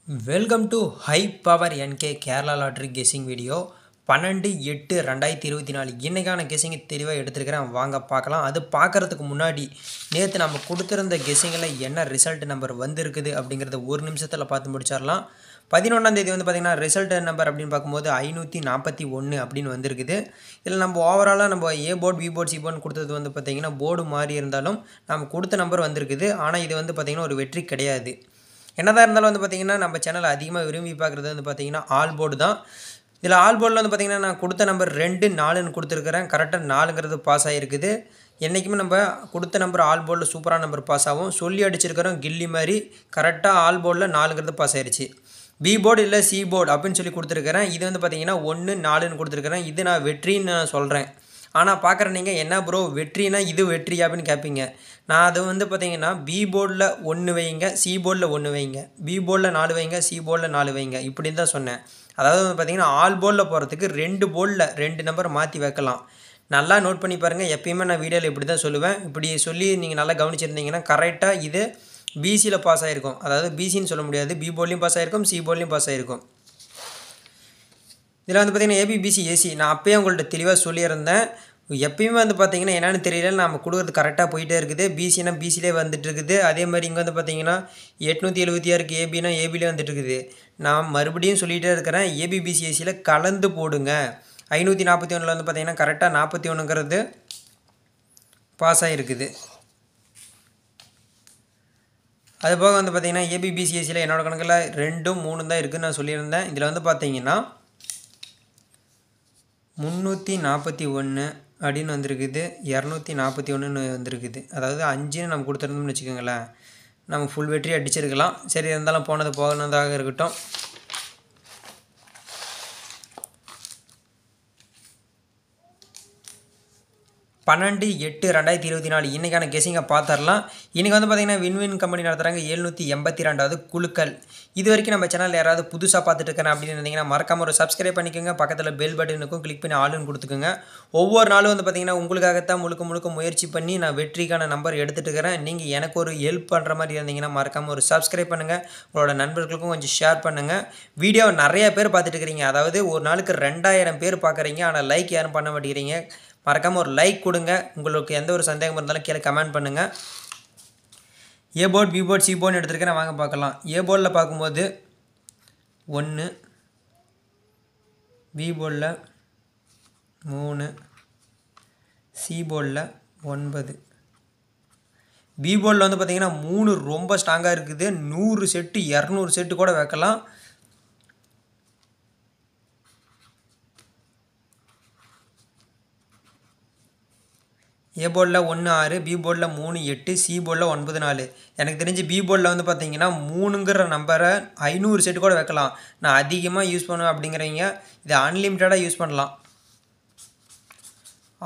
Welcome to High Power NK Kerala Lottery Guessing Video 12/8/2024 இன்னைக்கான guessing தெளிவாக எடுத்துருக்கிறேன். வாங்க பார்க்கலாம். அது பார்க்குறதுக்கு முன்னாடி நேற்று நம்ம கொடுத்துருந்த கெஸ்ஸிங்கில் என்ன ரிசல்ட் நம்பர் வந்திருக்குது அப்படிங்கிறத ஒரு நிமிஷத்தில் பார்த்து முடிச்சிடலாம். 11ஆம் தேதி வந்து பார்த்திங்கன்னா ரிசல்ட் நம்பர் அப்படின்னு பார்க்கும்போது 541 அப்படின்னு வந்திருக்குது. இதில் நம்ம ஓவராலாக நம்ம A board B board C board கொடுத்தது வந்து பார்த்திங்கன்னா போர்டு மாறி இருந்தாலும் நம்ம கொடுத்த நம்பர் வந்திருக்குது. ஆனால் இது வந்து பார்த்திங்கன்னா ஒரு வெற்றி கிடையாது. என்னதான் இருந்தாலும் வந்து பார்த்திங்கன்னா நம்ம சேனல் அதிகமாக விரும்பி பார்க்குறது வந்து பார்த்திங்கன்னா ஆல் போர்டு தான். இதில் ஆல் போர்டில் வந்து பார்த்திங்கன்னா நான் கொடுத்த நம்பர் 2 4ன்னு கொடுத்துருக்குறேன். கரெக்டாக 4ங்கிறது பாஸ் ஆகிருக்குது. என்றைக்குமே நம்ம கொடுத்த நம்பர் ஆல் போர்டில் சூப்பரான நம்பர் பாஸ் ஆகும். சொல்லி அடிச்சிருக்கிறோம் கில்லி மாதிரி கரெக்டாக ஆல் போர்டில் 4ங்கிறது பாஸ் ஆயிடுச்சு. பி போர்டு இல்லை சி போர்டு அப்படின்னு சொல்லி கொடுத்துருக்கிறேன். இது வந்து பார்த்திங்கன்னா 1 4ன்னு கொடுத்துருக்குறேன். இது நான் வெற்றின்னு நான் சொல்கிறேன். ஆனால் பார்க்குற நீங்கள் என்ன ப்ரோ வெற்றினா இது வெற்றி அப்படின்னு கேட்பீங்க. நான் அது வந்து பார்த்திங்கன்னா பி போர்டில் 1 வைங்க, சி போர்டில் 1 வைங்க, பி போர்டில் 4 வைங்க, சி போர்டில் 4 வைங்க இப்படின்னு தான் சொன்னேன். அதாவது வந்து பார்த்திங்கன்னா ஆல் போர்டில் போகிறதுக்கு 2 போர்டில் 2 நம்பர் மாற்றி வைக்கலாம். நல்லா நோட் பண்ணி பாருங்கள். எப்பயுமே நான் வீடியோவில் இப்படி தான் சொல்லுவேன். இப்படி சொல்லி நீங்கள் நல்லா கவனிச்சிருந்தீங்கன்னா கரெக்டாக இது பிசியில் பாஸ் ஆகிருக்கும். அதாவது பிசின்னு சொல்ல முடியாது, பி போர்ட்லேயும் பாஸ் ஆகிருக்கும், சி போர்ட்லேயும் பாஸ் ஆகிருக்கும். இதில் வந்து பார்த்திங்கன்னா ஏபிபிசி ஏசி நான் அப்போயே உங்கள்கிட்ட தெளிவாக சொல்லியிருந்தேன். எப்பயுமே வந்து பார்த்திங்கன்னா என்னென்னு தெரியல, நம்ம கொடுக்குறது கரெக்டாக போயிட்டே இருக்குது. பிசினா பிசிலே வந்துட்டு இருக்குது. அதே மாதிரி இங்கே வந்து பார்த்திங்கன்னா 876 ஏபினா ஏபிலே வந்துட்டு இருக்குது. நான் மறுபடியும் சொல்லிகிட்டே இருக்கிறேன், ஏபிபிசி ஏசியில் கலந்து போடுங்க. 541 வந்து பார்த்திங்கன்னா கரெக்டாக 41ங்கிறது பாஸ் ஆகிருக்குது. அதுபோக வந்து பார்த்திங்கன்னா ஏபிபிசி ஏசியில் என்னோடய கணக்கில் 2 3 தான் இருக்குதுன்னு நான் சொல்லியிருந்தேன். இதில் வந்து பார்த்திங்கன்னா 341 அப்படின்னு வந்திருக்குது, 241ன்னு வந்திருக்குது. அதாவது 5ன்னு நம்ம கொடுத்துருந்தோம்னு வச்சுக்கோங்களேன், நம்ம ஃபுல் வெற்றி அடிச்சிருக்கலாம். சரி இருந்தாலும் போனது போனதாக இருக்கட்டும். பன்னெண்டு 8/2024 இன்றைக்கான கெஸிங்கை பார்த்துடலாம். இன்றைக்கி வந்து பார்த்திங்கன்னா வின்வின் கம்பெனி நடத்துகிறாங்க 782வது குழுக்கள். இது வரைக்கும் நம்ம சேனல் யாராவது புதுசாக பார்த்துட்டு இருக்கேன் அப்படின்னு இருந்தீங்கன்னா மறக்காம ஒரு சப்ஸ்கிரைப் பண்ணிக்கோங்க. பக்கத்தில் பெல் பட்டனுக்கும் கிளிக் பண்ணி ஆளுன்னு கொடுத்துக்கோங்க. ஒவ்வொரு நாளும் வந்து பார்த்திங்கன்னா உங்களுக்காகத்தான் முழுக்க முயற்சி பண்ணி நான் வெற்றிக்கான நம்பர் எடுத்துகிட்டு இருக்கிறேன். நீங்கள் எனக்கு ஒரு ஹெல்ப் பண்ணுற மாதிரி இருந்தீங்கன்னா மறக்காமல் ஒரு சப்ஸ்கிரைப் பண்ணுங்கள். உங்களோட நண்பர்களுக்கும் கொஞ்சம் ஷேர் பண்ணுங்கள். வீடியோ நிறைய பேர் பார்த்துட்டு இருக்கிறீங்க. அதாவது ஒரு நாளுக்கு 2000 பேர் பார்க்குறீங்க, ஆனால் லைக் யாரும் பண்ண மாட்டேங்கிறீங்க. மறக்காமல் ஒரு லைக் கொடுங்க. உங்களுக்கு எந்த ஒரு சந்தேகம் இருந்தாலும் கீழே கமெண்ட் பண்ணுங்கள். A board B board C போர்டுன்னு எடுத்துருக்கேன். வாங்க பார்க்கலாம். ஏ போர்டில் பார்க்கும்போது 1, பி போர்டில் 3, சி போர்டில் 9. பி போர்டில் வந்து பார்த்திங்கன்னா 3 ரொம்ப ஸ்ட்ராங்காக இருக்குது. 100 செட்டு 200 செட்டு கூட வைக்கலாம். ஏ போர்டில் 1 6, பி போர்டில் 3 8, சி போர்டில் 9 4. எனக்கு தெரிஞ்சு பி போர்டில் வந்து பார்த்திங்கன்னா 3ங்கிற நம்பரை 500 செட்டு கூட வைக்கலாம். நான் அதிகமாக யூஸ் பண்ணுவேன் அப்படிங்கிறவங்க இதை அன்லிமிட்டடாக யூஸ் பண்ணலாம்.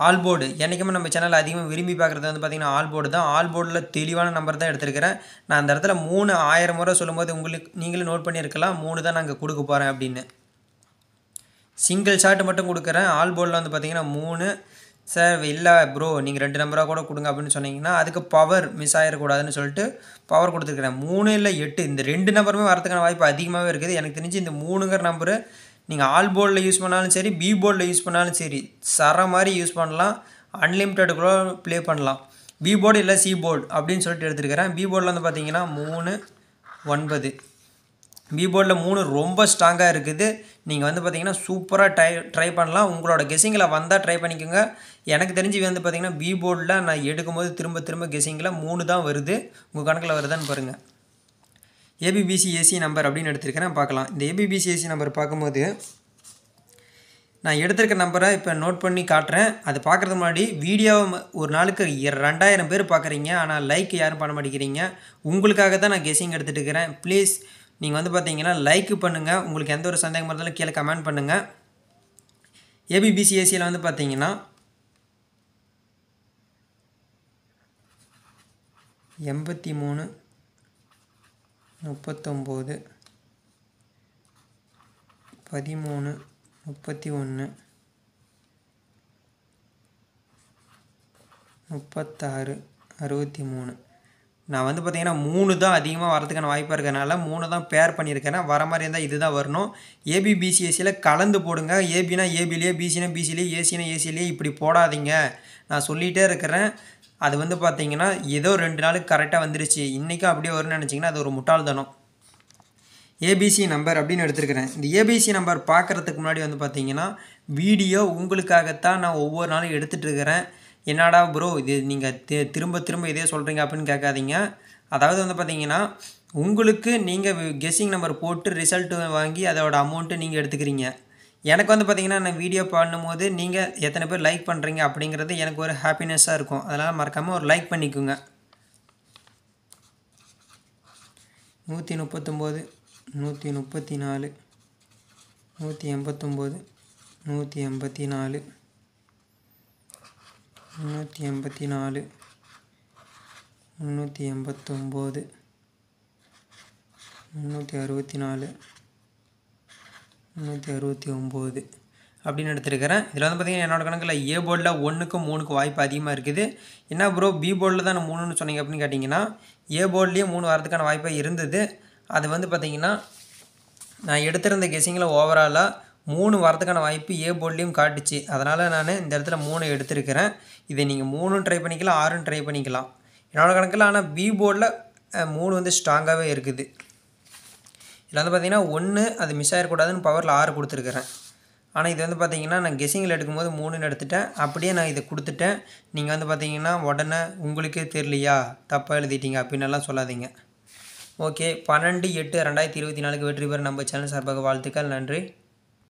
ஆல் போர்டு என்றைக்குமே நம்ம சேனலில் அதிகமாக விரும்பி பார்க்குறது வந்து பார்த்திங்கன்னா ஆல் போர்டு தான். ஆல் போர்டில் தெளிவான நம்பர் தான் எடுத்துருக்கிறேன். நான் அந்த இடத்துல 3 1000 முறை சொல்லும்போது உங்களுக்கு நீங்களும் நோட் பண்ணியிருக்கலாம் 3 தான் நாங்கள் கொடுக்க போகிறேன் அப்படின்னு. சிங்கிள் ஷாட் மட்டும் கொடுக்குறேன். ஆல் போர்டில் வந்து பார்த்திங்கன்னா 3. சார் இல்லை ப்ரோ நீங்கள் 2 நம்பராக கூட கொடுங்க அப்படின்னு சொன்னீங்கன்னா அதுக்கு பவர் மிஸ் ஆகிடக்கூடாதுன்னு சொல்லிட்டு பவர் கொடுத்துருக்குறேன். 3 இல்லை 8 இந்த 2 நம்பருமே வரதுக்கான வாய்ப்பு அதிகமாகவே இருக்குது. எனக்கு தெரிஞ்சு இந்த 3ங்கிற நம்பரு நீங்கள் ஆல் போர்டில் யூஸ் பண்ணாலும் சரி, பி போர்டில் யூஸ் பண்ணாலும் சரி, மாதிரி யூஸ் பண்ணலாம். அன்லிமிட்டட் கூட ப்ளே பண்ணலாம். பி போர்டு இல்லை சி போர்டு அப்படின்னு சொல்லிட்டு எடுத்துருக்கிறேன். பி போர்டில் வந்து பார்த்திங்கன்னா 3 9. பி போர்டில் 3 ரொம்ப ஸ்ட்ராங்காக இருக்குது. நீங்கள் வந்து பார்த்திங்கன்னா சூப்பராக ட்ரை பண்ணலாம். உங்களோட கெஸ்ஸிங்கில் வந்தால் ட்ரை பண்ணிக்கோங்க. எனக்கு தெரிஞ்சு வந்து பார்த்திங்கன்னா பி போர்டில் நான் எடுக்கும்போது திரும்ப கெஸ்ஸிங்கில் 3 தான் வருது. உங்கள் கணக்கில் வருதான்னு பாருங்கள். ஏபிபிசி ஏசி நம்பர் அப்படின்னு எடுத்துருக்கிறேன். பார்க்கலாம். இந்த ஏபிபிசி ஏசி நம்பர் பார்க்கும்போது நான் எடுத்திருக்க நம்பரை இப்போ நோட் பண்ணி காட்டுறேன். அது பார்க்குறதுக்கு முன்னாடி வீடியோவை ஒரு நாளுக்கு 2000 பேர் பார்க்குறீங்க, ஆனால் லைக் யாரும் பண்ண மாட்டேங்கிறீங்க. உங்களுக்காக தான் நான் கெஸ்ஸிங் எடுத்துகிட்டு இருக்கிறேன். ப்ளீஸ் நீங்கள் வந்து பார்த்தீங்கன்னா லைக் பண்ணுங்கள். உங்களுக்கு எந்த ஒரு சந்தேகம் இருந்தாலும் கீழே கமெண்ட் பண்ணுங்கள். ஏபிபிசி ஏசியில் வந்து பார்த்தீங்கன்னா 83 39 13 31 36 63 நான் வந்து பார்த்தீங்கன்னா 3 தான் அதிகமாக வரதுக்கான வாய்ப்பாக இருக்கறனால 3 தான் பேர் பண்ணியிருக்கிறேன். வர மாதிரி இருந்தால் இது தான் வரணும். ஏபி, பிசி, ஏசியில் கலந்து போடுங்க. ஏபினா ஏபிலேயே, பிசினா பிசிலேயே, ஏசினா ஏசிலேயே இப்படி போடாதீங்க. நான் சொல்லிகிட்டே இருக்கிறேன். அது வந்து பார்த்தீங்கன்னா ஏதோ 2 நாளுக்கு கரெக்டாக வந்துருச்சு. இன்றைக்கும் அப்படியே வரும்னு நினச்சிங்கன்னா அது ஒரு முட்டாள்தனம். ஏபிசி நம்பர் அப்படின்னு எடுத்துருக்கிறேன். இந்த ஏபிசி நம்பர் பார்க்குறதுக்கு முன்னாடி வந்து பார்த்தீங்கன்னா வீடியோ உங்களுக்காகத்தான் நான் ஒவ்வொரு நாளும் எடுத்துகிட்டு இருக்கிறேன். என்னடா ப்ரோ இது நீங்கள் திரும்ப திரும்ப இதே சொல்கிறீங்க அப்படின்னு கேட்காதீங்க. அதாவது வந்து பார்த்தீங்கன்னா உங்களுக்கு நீங்கள் கெஸ்ஸிங் நம்பர் போட்டு ரிசல்ட்டு வாங்கி அதோட அமௌண்ட்டு நீங்கள் எடுத்துக்கிறீங்க. எனக்கு வந்து பார்த்தீங்கன்னா நான் வீடியோ பண்ணும்போது நீங்கள் எத்தனை பேர் லைக் பண்ணுறீங்க அப்படிங்கிறது எனக்கு ஒரு ஹாப்பினஸ்ஸாக இருக்கும். அதனால் மறக்காமல் ஒரு லைக் பண்ணிக்கோங்க. 139, 134, 189, 184, 389, 364, 364, 369 அப்படின்னு எடுத்துருக்கிறேன். இதில் வந்து பார்த்திங்கன்னா என்னோட கணக்கில் ஏ போர்டில் 1க்கும் 3க்கும் வாய்ப்பு அதிகமாக இருக்குது. என்ன ப்ரோ பி போர்டில் தான் 3ன்னு சொன்னீங்க அப்படின்னு கேட்டிங்கன்னா ஏ போர்ட்லேயே 3 வரதுக்கான வாய்ப்பாக இருந்தது. அது வந்து பார்த்திங்கன்னா நான் எடுத்திருந்த கெஸ்ஸிங்கில் ஓவராலாக 3 வரதுக்கான வாய்ப்பு ஏ போர்ட்லேயும் காட்டுச்சு. அதனால் நான் இந்த இடத்துல 3 எடுத்திருக்கிறேன். இதை நீங்கள் 3ம் ட்ரை பண்ணிக்கலாம், 6ம் ட்ரை பண்ணிக்கலாம். என்னோட கணக்கில் ஆனால் பி போர்டில் 3 வந்து ஸ்ட்ராங்காகவே இருக்குது. இதில் வந்து பார்த்திங்கன்னா 1 அது மிஸ் ஆகிடக்கூடாதுன்னு பவரில் 6 கொடுத்துருக்குறேன். ஆனால் இது வந்து பார்த்திங்கன்னா நான் கெஸ்ஸிங்கில் எடுக்கும்போது 3ன்னு எடுத்துட்டேன். அப்படியே நான் இதை கொடுத்துட்டேன். நீங்கள் வந்து பார்த்திங்கன்னா உடனே உங்களுக்கே தெரியலையா தப்பாக எழுதிட்டீங்க அப்படின்னு எல்லாம் சொல்லாதீங்க. ஓகே 12/8/2024 வெற்றி பெற நம்ம சேனல் சார்பாக வாழ்த்துக்கள். நன்றி.